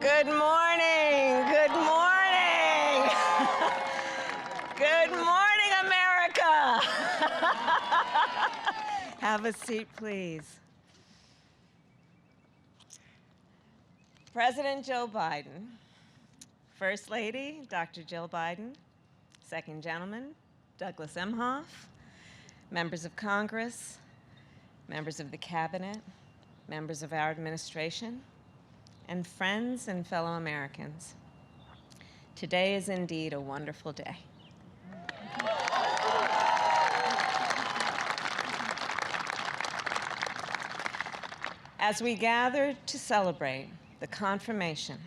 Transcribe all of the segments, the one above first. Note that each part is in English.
Good morning. Good morning. Good morning, America. Have a seat, please. President Joe Biden, First Lady Dr. Jill Biden, Second Gentleman Douglas Emhoff, members of Congress, members of the Cabinet, members of our administration, and friends and fellow Americans. Today is indeed a wonderful day. As we gather to celebrate the confirmation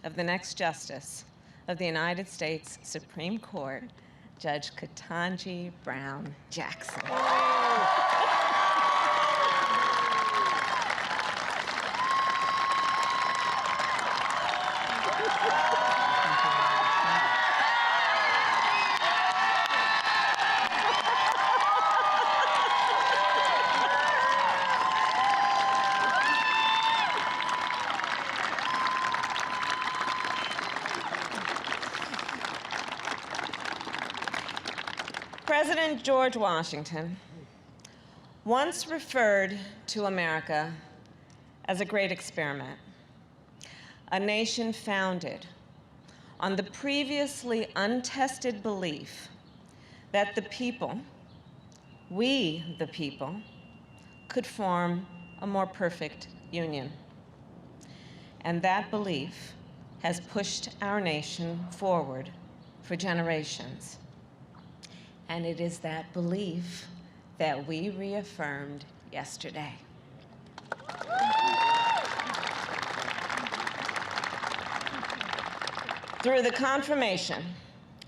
of the next Justice of the United States Supreme Court, Judge Ketanji Brown Jackson. President George Washington once referred to America as a great experiment, a nation founded on the previously untested belief that the people, we the people, could form a more perfect union. And that belief has pushed our nation forward for generations. And it is that belief that we reaffirmed yesterday. Through the confirmation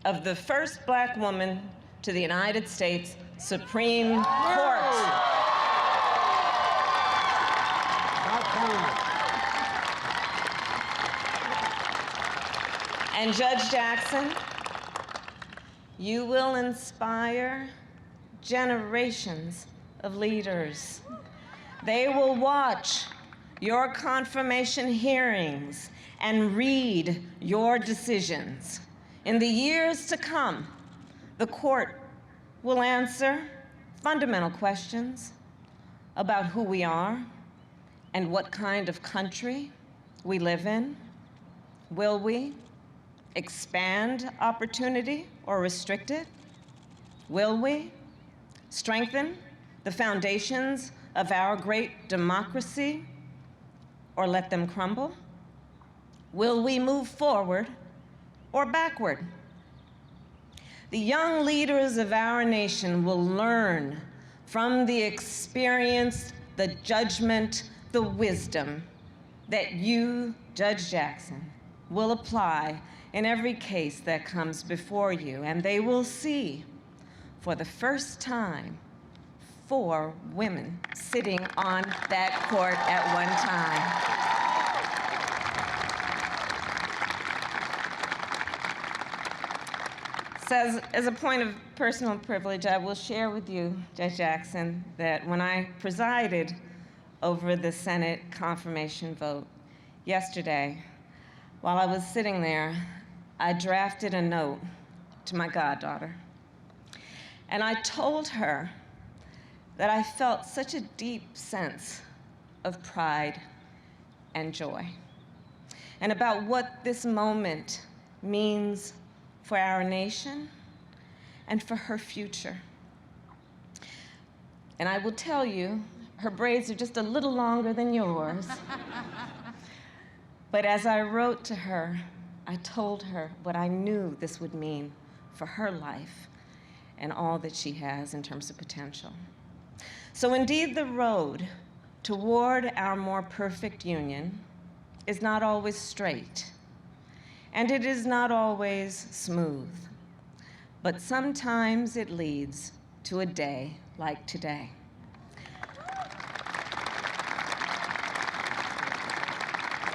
of the first Black woman to the United States Supreme Court. And Judge Jackson, you will inspire generations of leaders. They will watch your confirmation hearings and read your decisions. In the years to come, the court will answer fundamental questions about who we are and what kind of country we live in. Will we expand opportunity or restrict it? Will we strengthen the foundations of our great democracy or let them crumble? Will we move forward or backward? The young leaders of our nation will learn from the experience, the judgment, the wisdom that you, Judge Jackson, will apply in every case that comes before you, and they will see, for the first time, 4 women sitting on that court at one time. So as a point of personal privilege, I will share with you, Judge Jackson, that when I presided over the Senate confirmation vote yesterday, while I was sitting there, I drafted a note to my goddaughter. And I told her that I felt such a deep sense of pride and joy, and about what this moment means for our nation and for her future. And I will tell you, her braids are just a little longer than yours. But as I wrote to her, I told her what I knew this would mean for her life and all that she has in terms of potential. So indeed, the road toward our more perfect union is not always straight, and it is not always smooth, but sometimes it leads to a day like today.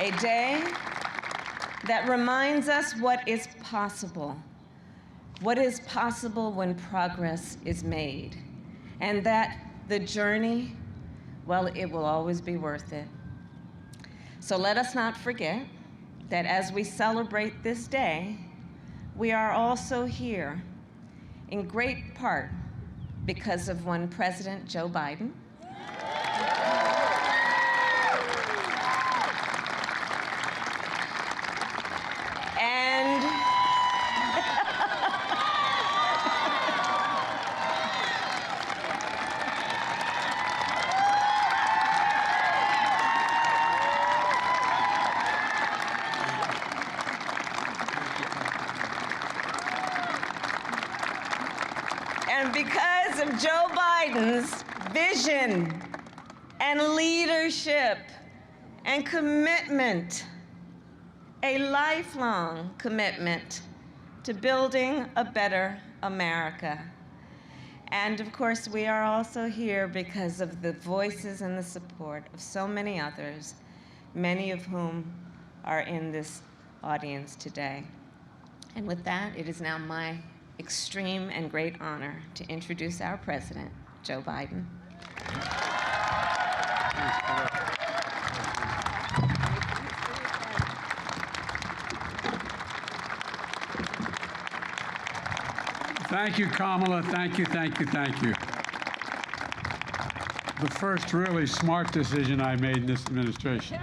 A day that reminds us what is possible when progress is made, and that the journey, well, it will always be worth it. So let us not forget that as we celebrate this day, we are also here in great part because of one President Joe Biden, and because of Joe Biden's vision and leadership and commitment, a lifelong commitment to building a better America. And of course, we are also here because of the voices and the support of so many others, many of whom are in this audience today. And with that, it is now my extreme and great honor to introduce our president, Joe Biden. Thank you, Kamala. Thank you, thank you, thank you. The first really smart decision I made in this administration.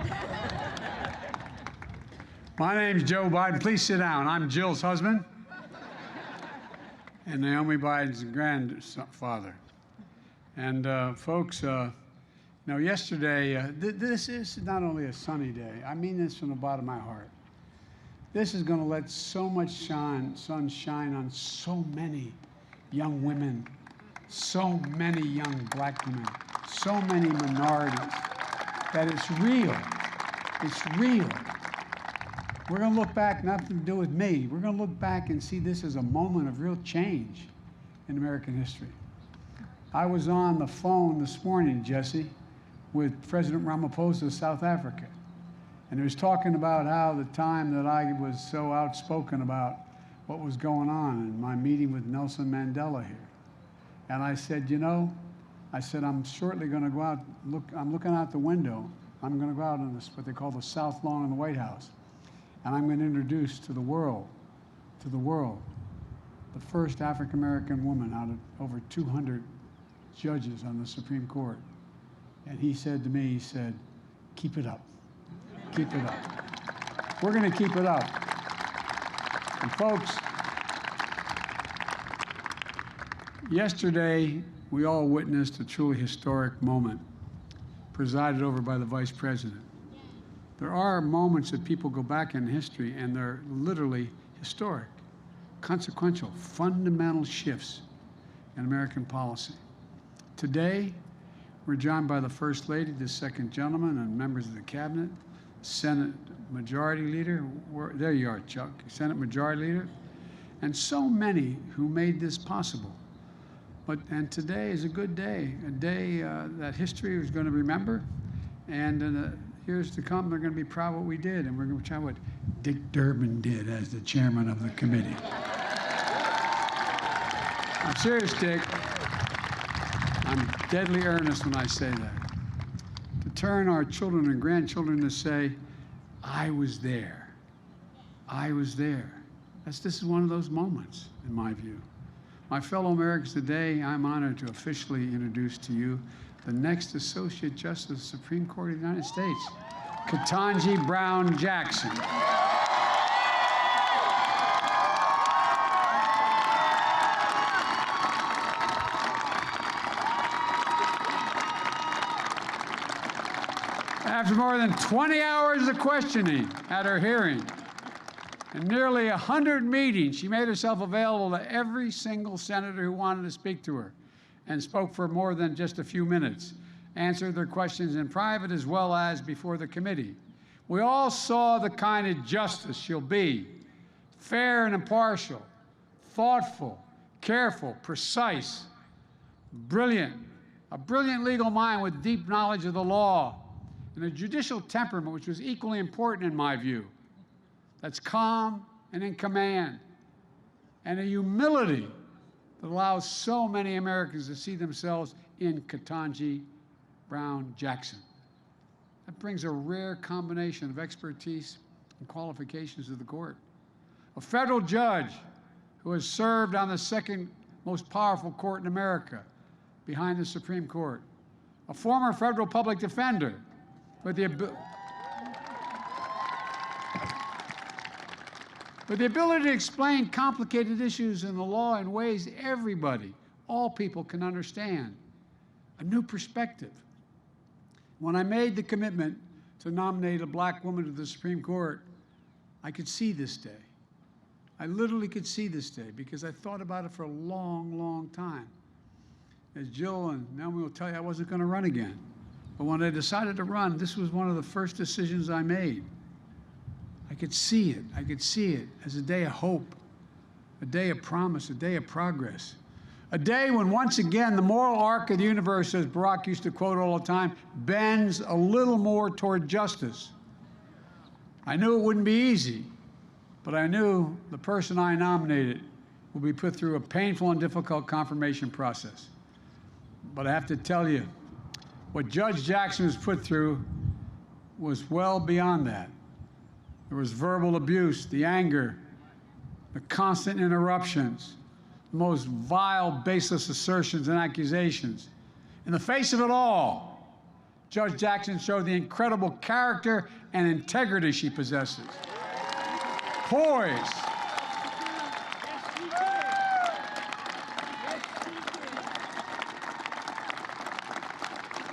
My name's Joe Biden. Please sit down. I'm Jill's husband and Naomi Biden's grandfather. And folks, yesterday, this is not only a sunny day, I mean this from the bottom of my heart. This is going to let so much sun shine on so many young women, so many young black women, so many minorities, that it's real. It's real. We're going to look back, nothing to do with me. We're going to look back and see this as a moment of real change in American history. I was on the phone this morning, Jesse, with President Ramaphosa of South Africa. And he was talking about how the time that I was so outspoken about what was going on in my meeting with Nelson Mandela here. And I said, I'm shortly going to go out, I'm looking out the window. I'm going to go out on this, what they call the South Lawn in the White House. And I'm going to introduce to the world, the first African-American woman out of over 200 judges on the Supreme Court. And he said to me, keep it up. Keep it up. We're going to keep it up. And folks, yesterday we all witnessed a truly historic moment presided over by the Vice President. There are moments that people go back in history and they're literally historic, consequential, fundamental shifts in American policy. Today, we're joined by the First Lady, the Second Gentleman, and members of the Cabinet, Senate Majority Leader, there you are, Chuck, Senate Majority Leader, and so many who made this possible. And today is a good day, a day that history is going to remember, and in the years to come, they're going to be proud of what we did, and we're going to be proud of what Dick Durbin did as the chairman of the committee. I'm serious, Dick. I'm deadly earnest when I say that. To turn our children and grandchildren to say, I was there. I was there. This is one of those moments, in my view. My fellow Americans, today I'm honored to officially introduce to you the next Associate Justice of the Supreme Court of the United States, Ketanji Brown Jackson. After more than 20 hours of questioning at her hearing and nearly 100 meetings, she made herself available to every single senator who wanted to speak to her and spoke for more than just a few minutes, answered their questions in private as well as before the committee. We all saw the kind of justice she'll be: fair and impartial, thoughtful, careful, precise, brilliant, a brilliant legal mind with deep knowledge of the law, and a judicial temperament which was equally important in my view, that's calm and in command, and a humility that allows so many Americans to see themselves in Ketanji Brown Jackson. That brings a rare combination of expertise and qualifications of the court. A federal judge who has served on the second most powerful court in America, behind the Supreme Court. A former federal public defender with the ability to explain complicated issues in the law in ways everybody, all people can understand. A new perspective. When I made the commitment to nominate a black woman to the Supreme Court, I could see this day. I literally could see this day because I thought about it for a long, long time. As Jill and Naomi will tell you, I wasn't going to run again. But when I decided to run, this was one of the first decisions I made. I could see it. I could see it as a day of hope, a day of promise, a day of progress. A day when, once again, the moral arc of the universe, as Barack used to quote all the time, bends a little more toward justice. I knew it wouldn't be easy, but I knew the person I nominated would be put through a painful and difficult confirmation process. But I have to tell you, what Judge Jackson was put through was well beyond that. There was verbal abuse, the anger, the constant interruptions, the most vile, baseless assertions and accusations. In the face of it all, Judge Jackson showed the incredible character and integrity she possesses. Poise.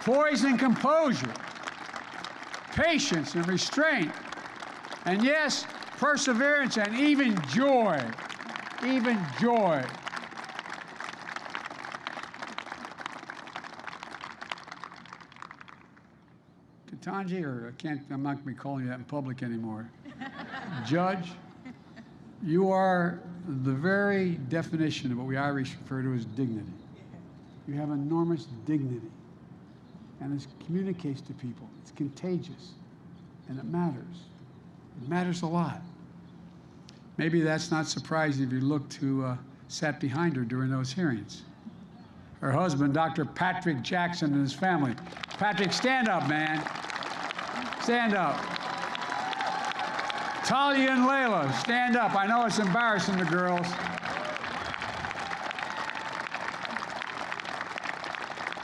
Poise and composure, patience and restraint, and yes, perseverance and even joy, even joy. Ketanji, or I'm not going to be calling you that in public anymore. Judge, you are the very definition of what we Irish refer to as dignity. You have enormous dignity. And it communicates to people. It's contagious, and it matters. It matters a lot. Maybe that's not surprising if you look who sat behind her during those hearings. Her husband, Dr. Patrick Jackson, and his family. Patrick, stand up, man. Stand up. Talia and Layla, stand up. I know it's embarrassing the girls.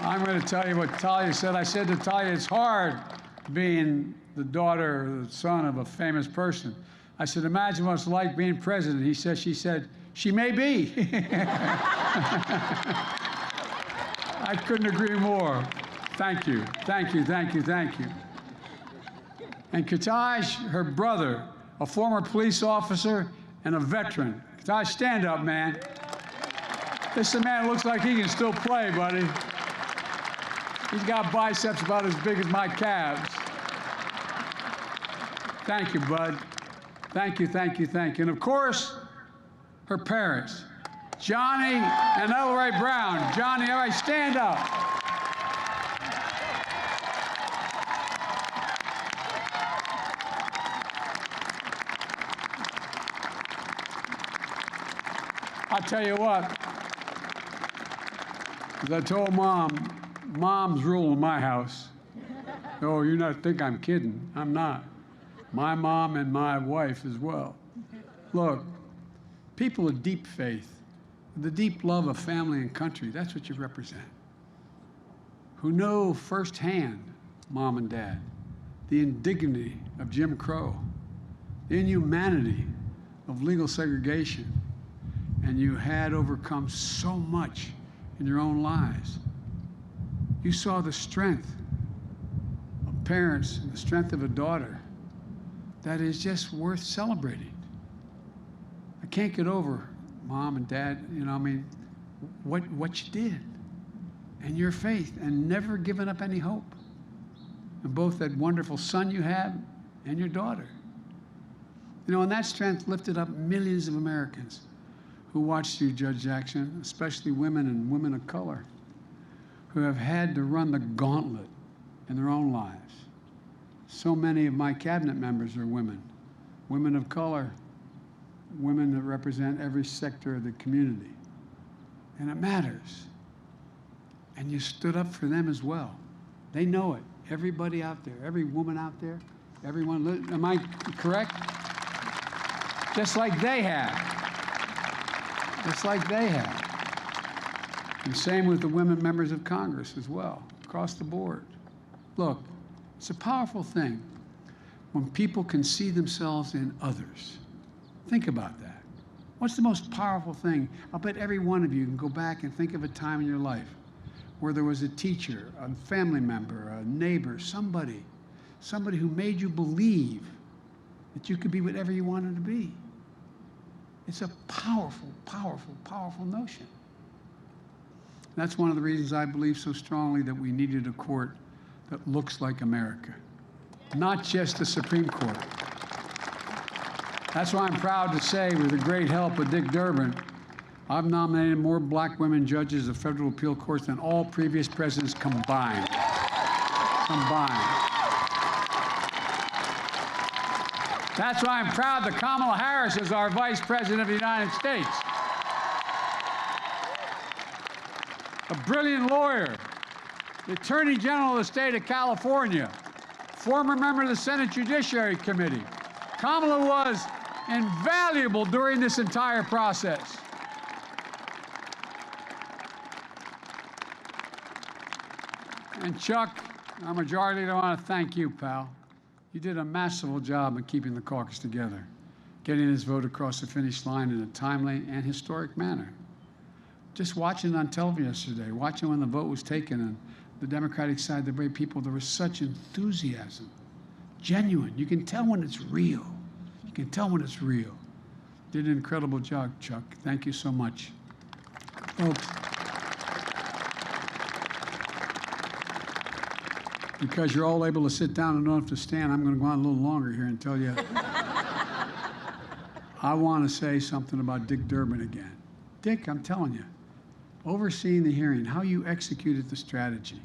I'm going to tell you what Talia said. I said to Talia, it's hard being the daughter or the son of a famous person. I said, imagine what it's like being president. She said, she may be. I couldn't agree more. Thank you, thank you, thank you, thank you. And Ketanji, her brother, a former police officer and a veteran. Ketanji, stand up, man. This man looks like he can still play, buddy. He's got biceps about as big as my calves. Thank you, bud. Thank you, thank you, thank you. And of course, her parents, Johnny and Elroy Brown. Johnny, all right, stand up. I'll tell you what, as I told Mom's rule in my house. Oh, you not think I'm kidding. I'm not. My mom and my wife as well. Look, people of deep faith, the deep love of family and country, that's what you represent. Who know firsthand, Mom and Dad, the indignity of Jim Crow, the inhumanity of legal segregation, and you had overcome so much in your own lives. You saw the strength of parents and the strength of a daughter that is just worth celebrating. I can't get over, Mom and Dad, what you did and your faith and never giving up any hope. And both that wonderful son you had and your daughter. And that strength lifted up millions of Americans who watched you, Judge Jackson, especially women and women of color, who have had to run the gauntlet in their own lives. So many of my cabinet members are women, women of color, women that represent every sector of the community. And it matters. And you stood up for them as well. They know it. Everybody out there, every woman out there, Everyone, am I correct? Just like they have. Just like they have. And same with the women members of Congress as well, across the board. Look, it's a powerful thing when people can see themselves in others. Think about that. What's the most powerful thing? I'll bet every one of you can go back and think of a time in your life where there was a teacher, a family member, a neighbor, somebody who made you believe that you could be whatever you wanted to be. It's a powerful, powerful, powerful notion. That's one of the reasons I believe so strongly that we needed a court that looks like America, not just the Supreme Court. That's why I'm proud to say, with the great help of Dick Durbin, I've nominated more black women judges of federal appeal courts than all previous presidents combined. That's why I'm proud that Kamala Harris is our Vice President of the United States. A brilliant lawyer, the Attorney General of the state of California, former member of the Senate Judiciary Committee. Kamala was invaluable during this entire process. And Chuck, our majority leader, I want to thank you, pal. You did a masterful job in keeping the caucus together, getting this vote across the finish line in a timely and historic manner. Just watching on television yesterday, watching when the vote was taken on the Democratic side, the way people, there was such enthusiasm, genuine. You can tell when it's real. You can tell when it's real. Did an incredible job, Chuck. Thank you so much. Folks, because you're all able to sit down and don't have to stand, I'm going to go on a little longer here and tell you. I want to say something about Dick Durbin again. Dick, I'm telling you, overseeing the hearing, how you executed the strategy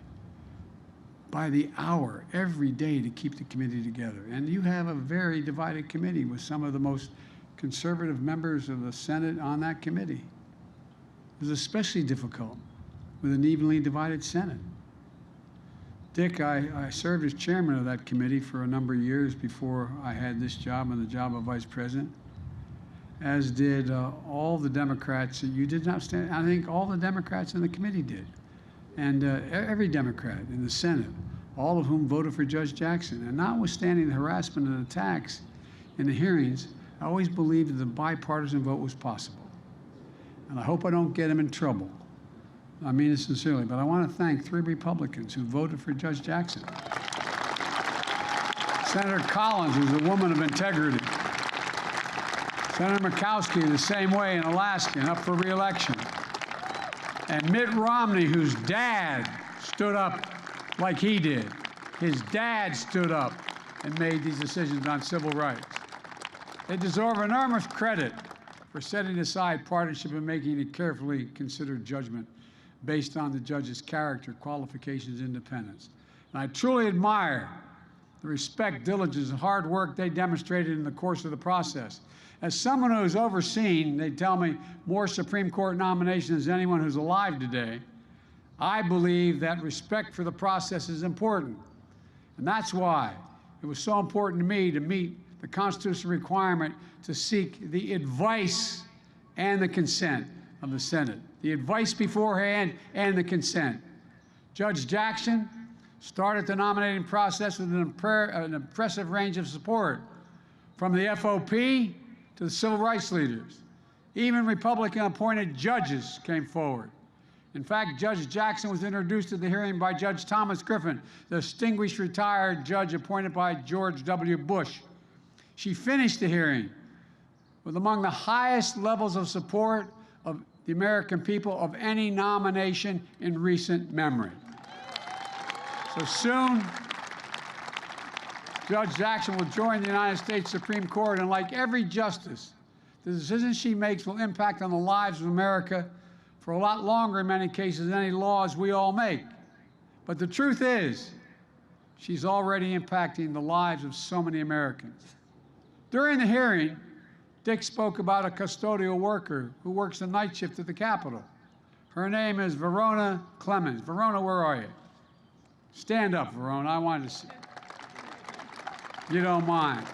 by the hour, every day to keep the committee together. And you have a very divided committee with some of the most conservative members of the Senate on that committee. It was especially difficult with an evenly divided Senate. Dick, I served as chairman of that committee for a number of years before I had this job and the job of vice president, as did all the Democrats. You did not stand, I think all the Democrats in the committee did, and every Democrat in the Senate, all of whom voted for Judge Jackson. And notwithstanding the harassment and attacks in the hearings, I always believed that the bipartisan vote was possible. And I hope I don't get him in trouble. I mean it sincerely, but I want to thank 3 Republicans who voted for Judge Jackson. Senator Collins, who's a woman of integrity. Senator Murkowski, the same way in Alaska and up for re-election. And Mitt Romney, whose dad stood up like he did. His dad stood up and made these decisions on civil rights. They deserve enormous credit for setting aside partisanship and making a carefully considered judgment based on the judge's character, qualifications, independence. And I truly admire the respect, diligence, and hard work they demonstrated in the course of the process. As someone who's overseen, they tell me, more Supreme Court nominations than anyone who's alive today, I believe that respect for the process is important. And that's why it was so important to me to meet the constitutional requirement to seek the advice and the consent of the Senate. The advice beforehand and the consent. Judge Jackson started the nominating process with an impressive range of support, from the FOP to the civil rights leaders. Even Republican-appointed judges came forward. In fact, Judge Jackson was introduced at the hearing by Judge Thomas Griffin, the distinguished retired judge appointed by George W. Bush. She finished the hearing with among the highest levels of support of the American people of any nomination in recent memory. So soon, Judge Jackson will join the United States Supreme Court, and like every justice, the decisions she makes will impact on the lives of America for a lot longer in many cases than any laws we all make. But the truth is, she's already impacting the lives of so many Americans. During the hearing, Dick spoke about a custodial worker who works the night shift at the Capitol. Her name is Verona Clemens. Verona, where are you? Stand up, Verona. I wanted to see. you don't mind.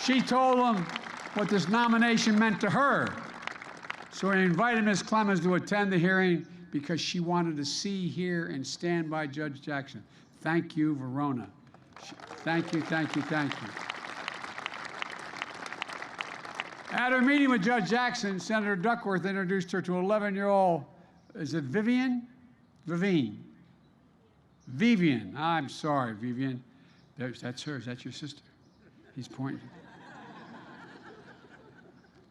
She told him what this nomination meant to her. So he invited Ms. Clemens to attend the hearing because she wanted to see, hear, and stand by Judge Jackson. Thank you, Verona. Thank you, thank you, thank you. At her meeting with Judge Jackson, Senator Duckworth introduced her to 11-year-old, is it Vivian? Vivian. I'm sorry, Vivian. That's hers. That's your sister. He's pointing.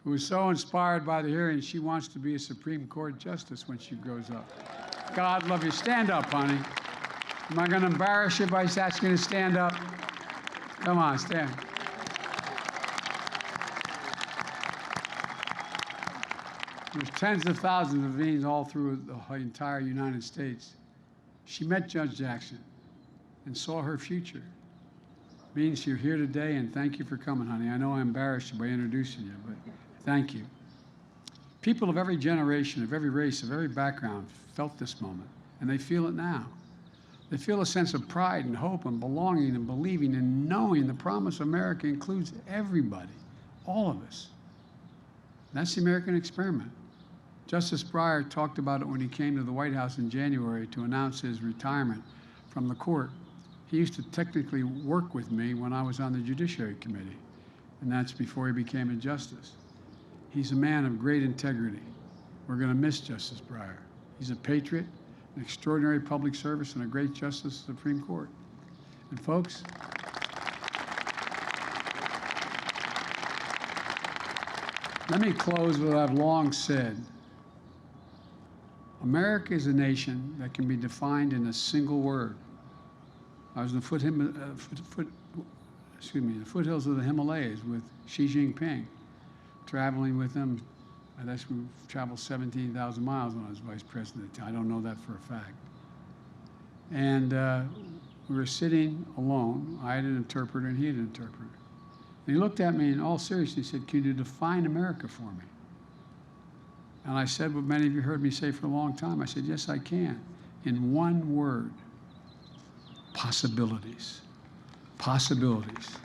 Who was so inspired by the hearing, she wants to be a Supreme Court justice when she grows up. God love you. Stand up, honey. Am I going to embarrass you by asking you to stand up? Come on, stand. There's tens of thousands of Vivians all through the entire United States. She met Judge Jackson and saw her future. Means you're here today, and thank you for coming, honey. I know I embarrassed you by introducing you, but thank you. People of every generation, of every race, of every background felt this moment, and they feel it now. They feel a sense of pride and hope and belonging and believing and knowing the promise of America includes everybody, all of us. That's the American experiment. Justice Breyer talked about it when he came to the White House in January to announce his retirement from the court. He used to technically work with me when I was on the Judiciary Committee, and that's before he became a justice. He's a man of great integrity. We're going to miss Justice Breyer. He's a patriot, an extraordinary public service, and a great justice of the Supreme Court. And folks, let me close with what I've long said. America is a nation that can be defined in a single word. I was in the foothills of the Himalayas with Xi Jinping, traveling with him. I guess we traveled 17,000 miles when I was vice president. I don't know that for a fact. And we were sitting alone. I had an interpreter and he had an interpreter. And he looked at me in all seriousness. He said, "Can you define America for me?" And I said what many of you heard me say for a long time. I said, "Yes, I can. In one word, possibilities. Possibilities.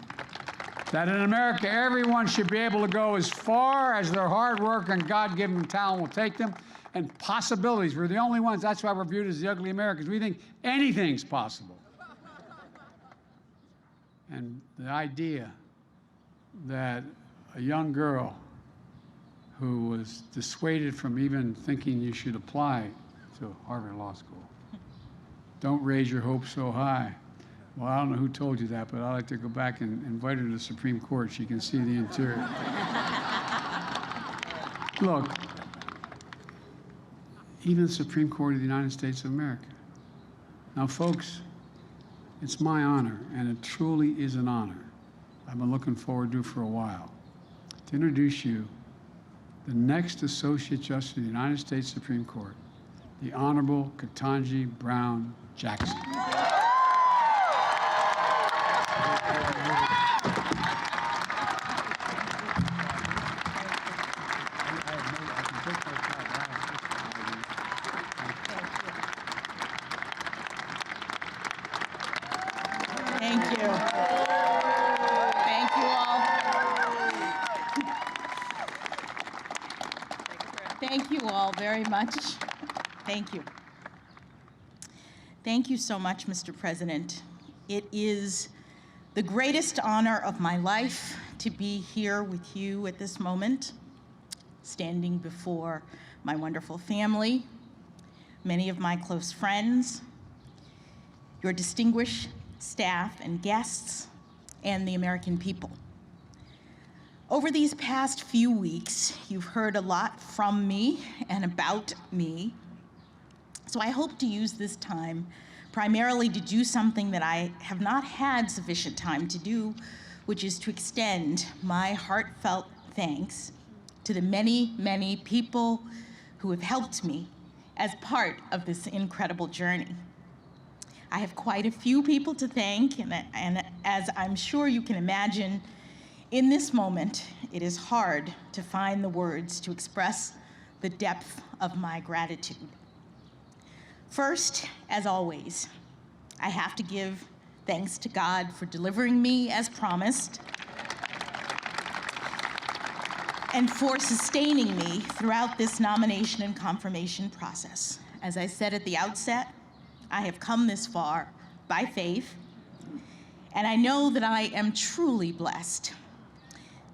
That in America, everyone should be able to go as far as their hard work and God-given talent will take them, and possibilities. We're the only ones. That's why we're viewed as the ugly Americans. We think anything's possible." And the idea that a young girl who was dissuaded from even thinking you should apply to Harvard Law School, don't raise your hopes so high. Well, I don't know who told you that, but I'd like to go back and invite her to the Supreme Court. She can see the interior. Look, even the Supreme Court of the United States of America. Now, folks, it's my honor, and it truly is an honor. I've been looking forward to it for a while, to introduce you the next Associate Justice of the United States Supreme Court, the Honorable Ketanji Brown Jackson. Thank you. Thank you all. Thank you all very much. Thank you. Thank you so much, Mr. President. It is the greatest honor of my life to be here with you at this moment, standing before my wonderful family, many of my close friends, your distinguished staff and guests, and the American people. Over these past few weeks, you've heard a lot from me and about me. So I hope to use this time primarily to do something that I have not had sufficient time to do, which is to extend my heartfelt thanks to the many, many people who have helped me as part of this incredible journey. I have quite a few people to thank, and as I'm sure you can imagine, in this moment, it is hard to find the words to express the depth of my gratitude. First, as always, I have to give Thanks to God for delivering me as promised and for sustaining me throughout this nomination and confirmation process. As I said at the outset, I have come this far by faith, and I know that I am truly blessed.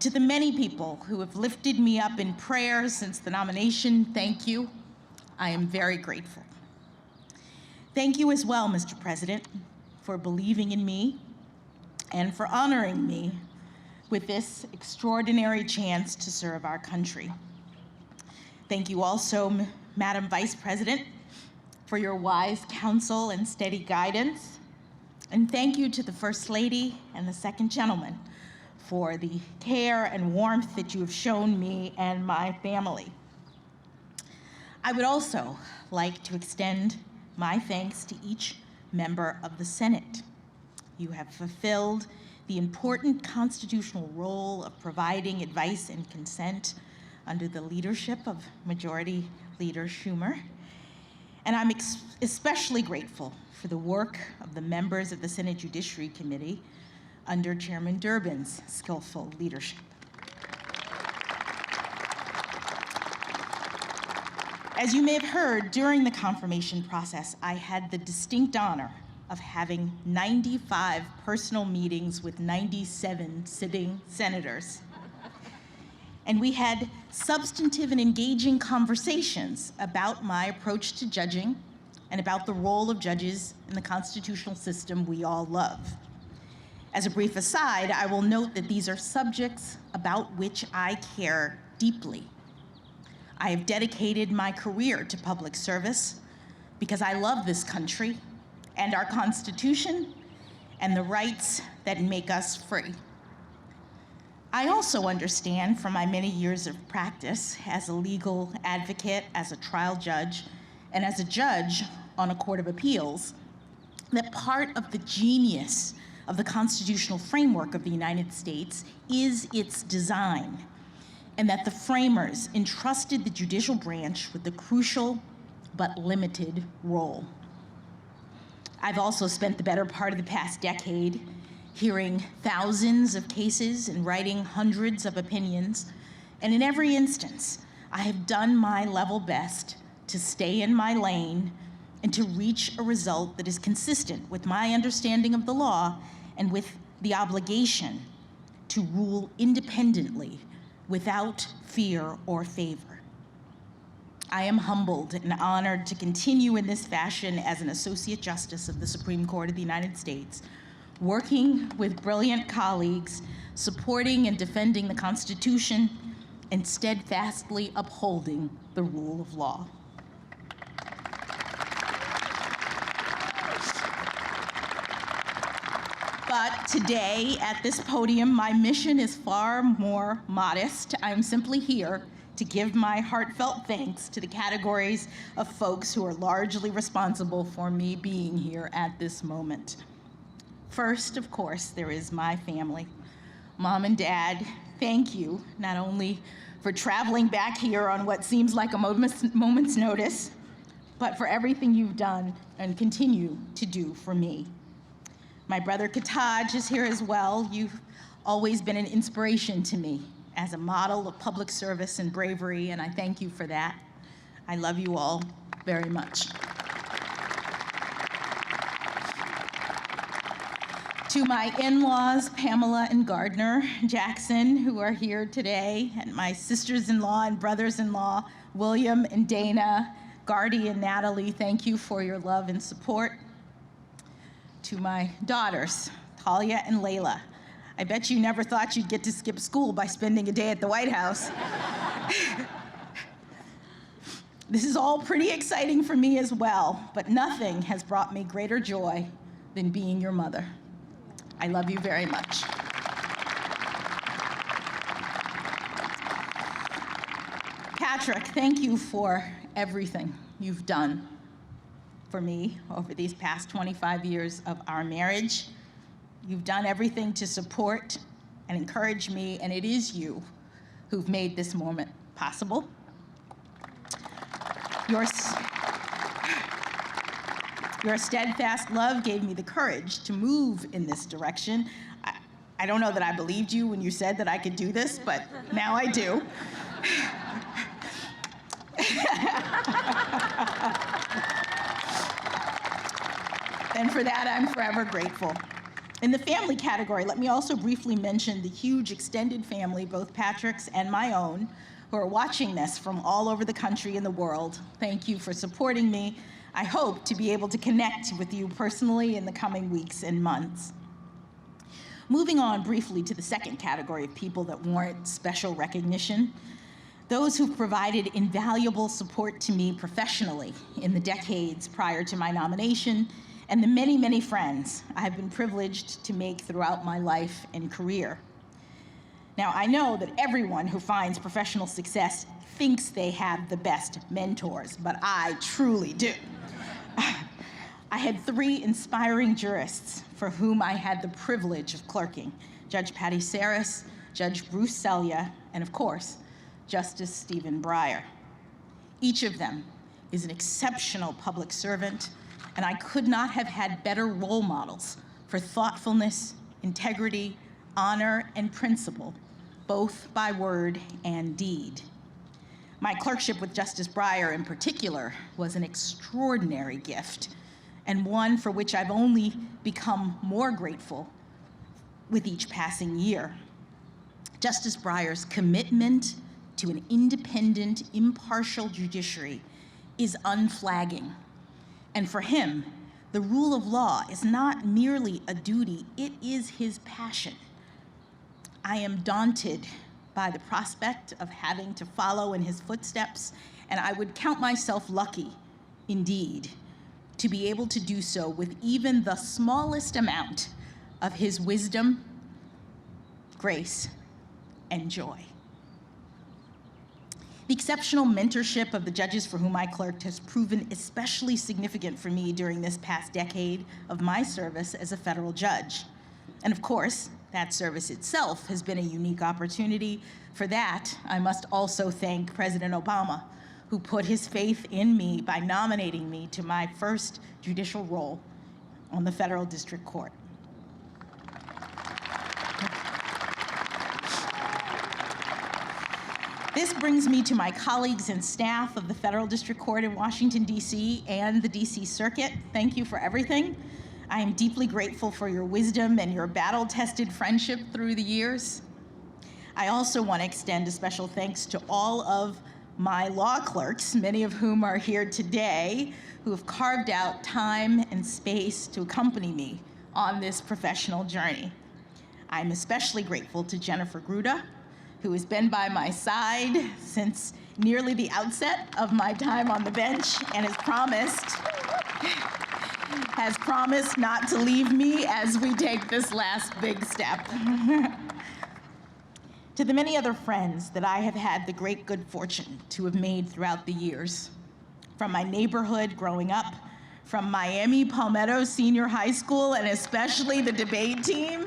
To the many people who have lifted me up in prayer since the nomination, thank you. I am very grateful. Thank you as well, Mr. President, for believing in me and for honoring me with this extraordinary chance to serve our country. Thank you also, Madam Vice President, for your wise counsel and steady guidance. And thank you to the First Lady and the Second Gentleman for the care and warmth that you have shown me and my family. I would also like to extend my thanks to each member of the Senate. You have fulfilled the important constitutional role of providing advice and consent under the leadership of Majority Leader Schumer. And I'm especially grateful for the work of the members of the Senate Judiciary Committee under Chairman Durbin's skillful leadership. As you may have heard, during the confirmation process, I had the distinct honor of having 95 personal meetings with 97 sitting senators. And we had substantive and engaging conversations about my approach to judging and about the role of judges in the constitutional system we all love. As a brief aside, I will note that these are subjects about which I care deeply. I have dedicated my career to public service because I love this country and our Constitution and the rights that make us free. I also understand from my many years of practice as a legal advocate, as a trial judge, and as a judge on a court of appeals, that part of the genius of the constitutional framework of the United States is its design, and that the framers entrusted the judicial branch with the crucial but limited role. I've also spent the better part of the past decade hearing thousands of cases and writing hundreds of opinions, and in every instance, I have done my level best to stay in my lane and to reach a result that is consistent with my understanding of the law and with the obligation to rule independently without fear or favor. I am humbled and honored to continue in this fashion as an Associate Justice of the Supreme Court of the United States, working with brilliant colleagues, supporting and defending the Constitution, and steadfastly upholding the rule of law. But today, at this podium, my mission is far more modest. I'm simply here to give my heartfelt thanks to the categories of folks who are largely responsible for me being here at this moment. First, of course, there is my family. Mom and Dad, thank you, not only for traveling back here on what seems like a moment's notice, but for everything you've done and continue to do for me. My brother Ketanji is here as well. You've always been an inspiration to me as a model of public service and bravery, and I thank you for that. I love you all very much. To my in-laws, Pamela and Gardner Jackson, who are here today, and my sisters-in-law and brothers-in-law, William and Dana, Gardy and Natalie, thank you for your love and support. To my daughters, Talia and Layla, I bet you never thought you'd get to skip school by spending a day at the White House. This is all pretty exciting for me as well, but nothing has brought me greater joy than being your mother. I love you very much. Patrick, thank you for everything you've done for me over these past 25 years of our marriage. You've done everything to support and encourage me, and it is you who've made this moment possible. Your steadfast love gave me the courage to move in this direction. I don't know that I believed you when you said that I could do this, but now I do. And for that, I'm forever grateful. In the family category, let me also briefly mention the huge extended family, both Patrick's and my own, who are watching this from all over the country and the world. Thank you for supporting me. I hope to be able to connect with you personally in the coming weeks and months. Moving on briefly to the second category of people that warrant special recognition, those who've provided invaluable support to me professionally in the decades prior to my nomination, and the many, many friends I've been privileged to make throughout my life and career. Now, I know that everyone who finds professional success thinks they have the best mentors, but I truly do. I had 3 inspiring jurists for whom I had the privilege of clerking: Judge Patty Saris, Judge Bruce Selya, and of course, Justice Stephen Breyer. Each of them is an exceptional public servant, and I could not have had better role models for thoughtfulness, integrity, honor, and principle, both by word and deed. My clerkship with Justice Breyer in particular was an extraordinary gift, and one for which I've only become more grateful with each passing year. Justice Breyer's commitment to an independent, impartial judiciary is unflagging. And for him, the rule of law is not merely a duty, it is his passion. I am daunted by the prospect of having to follow in his footsteps, and I would count myself lucky, indeed, to be able to do so with even the smallest amount of his wisdom, grace, and joy. The exceptional mentorship of the judges for whom I clerked has proven especially significant for me during this past decade of my service as a federal judge. And of course, that service itself has been a unique opportunity. For that, I must also thank President Obama, who put his faith in me by nominating me to my first judicial role on the Federal District Court. This brings me to my colleagues and staff of the Federal District Court in Washington, D.C. and the D.C. Circuit. Thank you for everything. I am deeply grateful for your wisdom and your battle-tested friendship through the years. I also want to extend a special thanks to all of my law clerks, many of whom are here today, who have carved out time and space to accompany me on this professional journey. I'm especially grateful to Jennifer Gruda, who has been by my side since nearly the outset of my time on the bench and has promised not to leave me as we take this last big step. To the many other friends that I have had the great good fortune to have made throughout the years, from my neighborhood growing up, from Miami Palmetto Senior High School, and especially the debate team,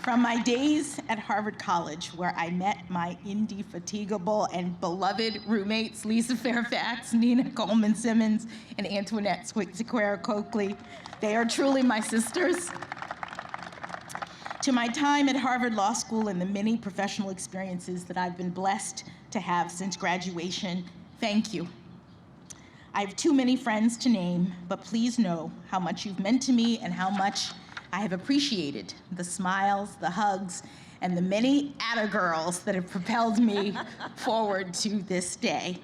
from my days at Harvard College, where I met my indefatigable and beloved roommates, Lisa Fairfax, Nina Coleman Simmons, and Antoinette Sequeira Coakley. They are truly my sisters. To my time at Harvard Law School and the many professional experiences that I've been blessed to have since graduation, thank you. I have too many friends to name, but please know how much you've meant to me and how much I have appreciated the smiles, the hugs, and the many atta-girls that have propelled me forward to this day.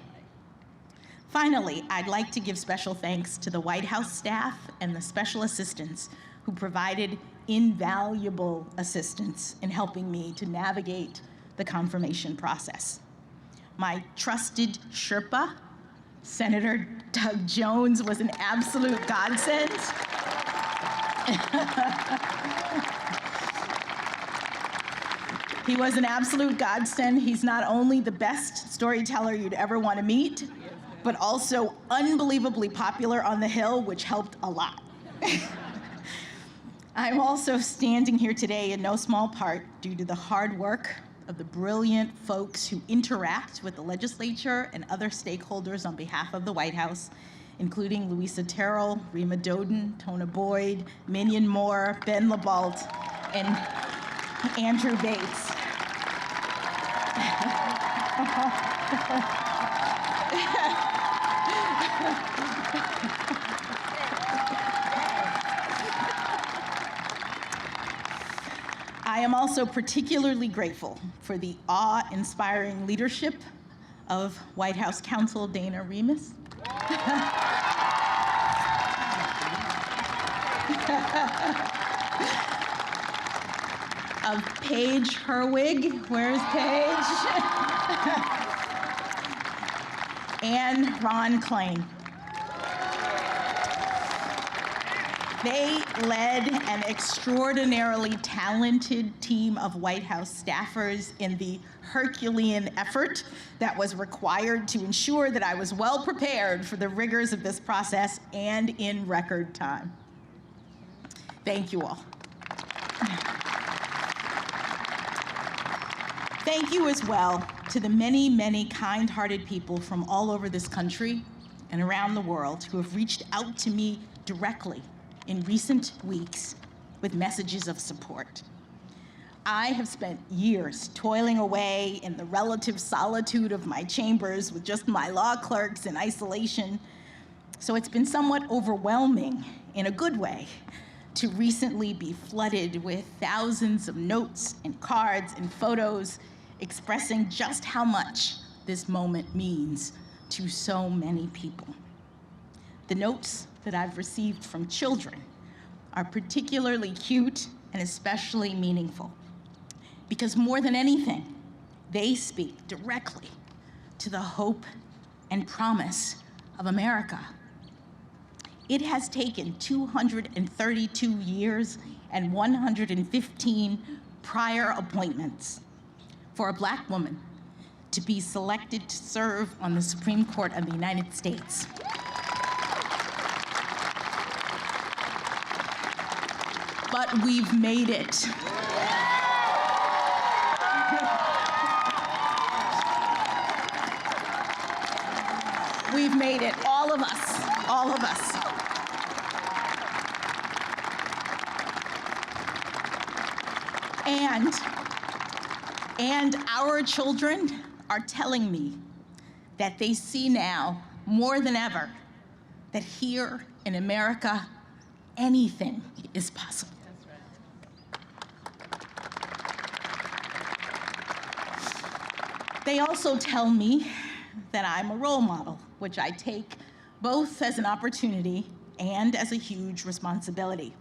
Finally, I'd like to give special thanks to the White House staff and the special assistants who provided invaluable assistance in helping me to navigate the confirmation process. My trusted Sherpa, Senator Doug Jones, was an absolute godsend. He was an absolute godsend. He's not only the best storyteller you'd ever want to meet, but also unbelievably popular on the Hill, which helped a lot. I'm also standing here today in no small part due to the hard work of the brilliant folks who interact with the legislature and other stakeholders on behalf of the White House, including Louisa Terrell, Rima Doden, Tona Boyd, Minion Moore, Ben LeBalt, and Andrew Bates. I am also particularly grateful for the awe-inspiring leadership of White House counsel Dana Remus. Of Paige Herwig, where's Paige? And Ron Klain. They led an extraordinarily talented team of White House staffers in the Herculean effort that was required to ensure that I was well prepared for the rigors of this process and in record time. Thank you all. Thank you as well to the many, many kind-hearted people from all over this country and around the world who have reached out to me directly in recent weeks with messages of support. I have spent years toiling away in the relative solitude of my chambers with just my law clerks in isolation, so it's been somewhat overwhelming in a good way to recently be flooded with thousands of notes and cards and photos expressing just how much this moment means to so many people. The notes that I've received from children are particularly cute and especially meaningful because more than anything, they speak directly to the hope and promise of America. It has taken 232 years and 115 prior appointments for a Black woman to be selected to serve on the Supreme Court of the United States. But we've made it. We've made it, all of us, all of us. And our children are telling me that they see now, more than ever, that here in America, anything is possible. They also tell me that I'm a role model, which I take both as an opportunity and as a huge responsibility.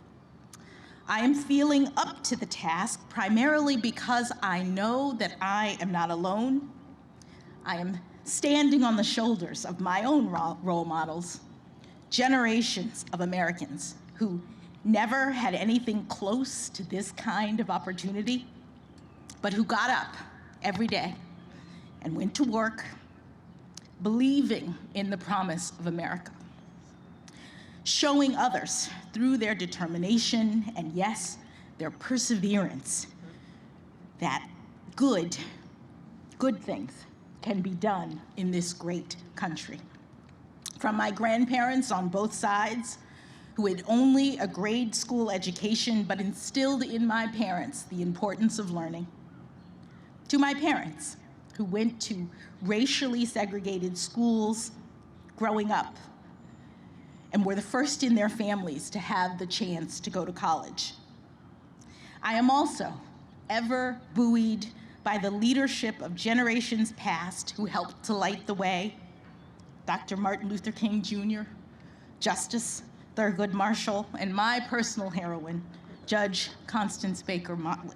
I am feeling up to the task primarily because I know that I am not alone. I am standing on the shoulders of my own role models, generations of Americans who never had anything close to this kind of opportunity, but who got up every day and went to work believing in the promise of America, showing others through their determination and, yes, their perseverance that good things can be done in this great country. From my grandparents on both sides, who had only a grade school education but instilled in my parents the importance of learning, to my parents, who went to racially segregated schools growing up and were the first in their families to have the chance to go to college. I am also ever buoyed by the leadership of generations past who helped to light the way: Dr. Martin Luther King Jr., Justice Thurgood Marshall, and my personal heroine, Judge Constance Baker Motley.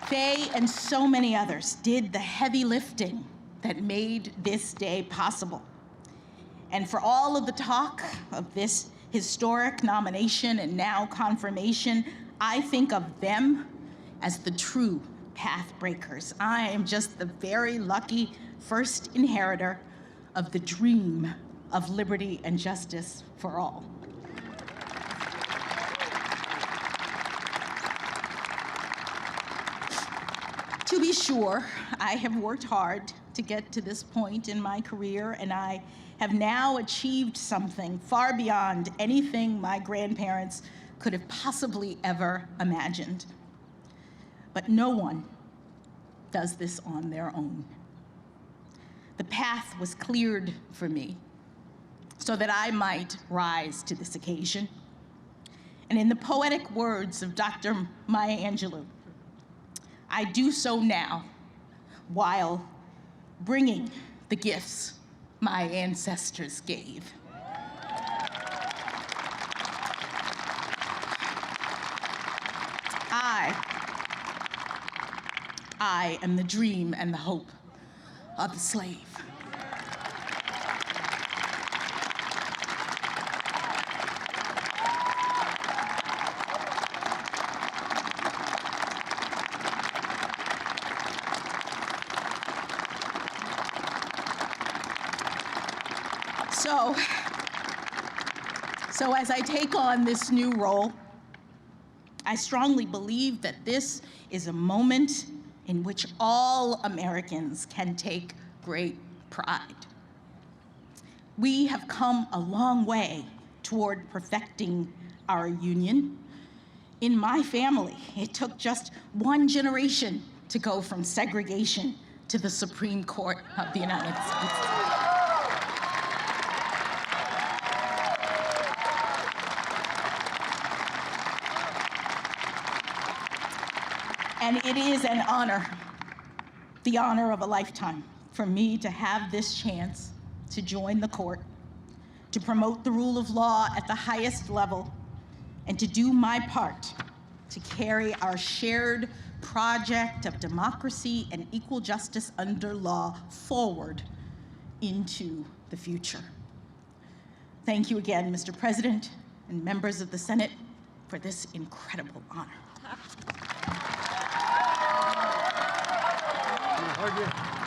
They and so many others did the heavy lifting that made this day possible. And for all of the talk of this historic nomination and now confirmation, I think of them as the true path breakers. I am just the very lucky first inheritor of the dream of liberty and justice for all. To be sure, I have worked hard to get to this point in my career, and I have now achieved something far beyond anything my grandparents could have possibly ever imagined. But no one does this on their own. The path was cleared for me so that I might rise to this occasion. And in the poetic words of Dr. Maya Angelou, I do so now while bringing the gifts my ancestors gave. I am the dream and the hope of the slave. So as I take on this new role, I strongly believe that this is a moment in which all Americans can take great pride. We have come a long way toward perfecting our union. In my family, it took just one generation to go from segregation to the Supreme Court of the United States. And it is an honor, the honor of a lifetime, for me to have this chance to join the court, to promote the rule of law at the highest level, and to do my part to carry our shared project of democracy and equal justice under law forward into the future. Thank you again, Mr. President and members of the Senate, for this incredible honor. Hug you.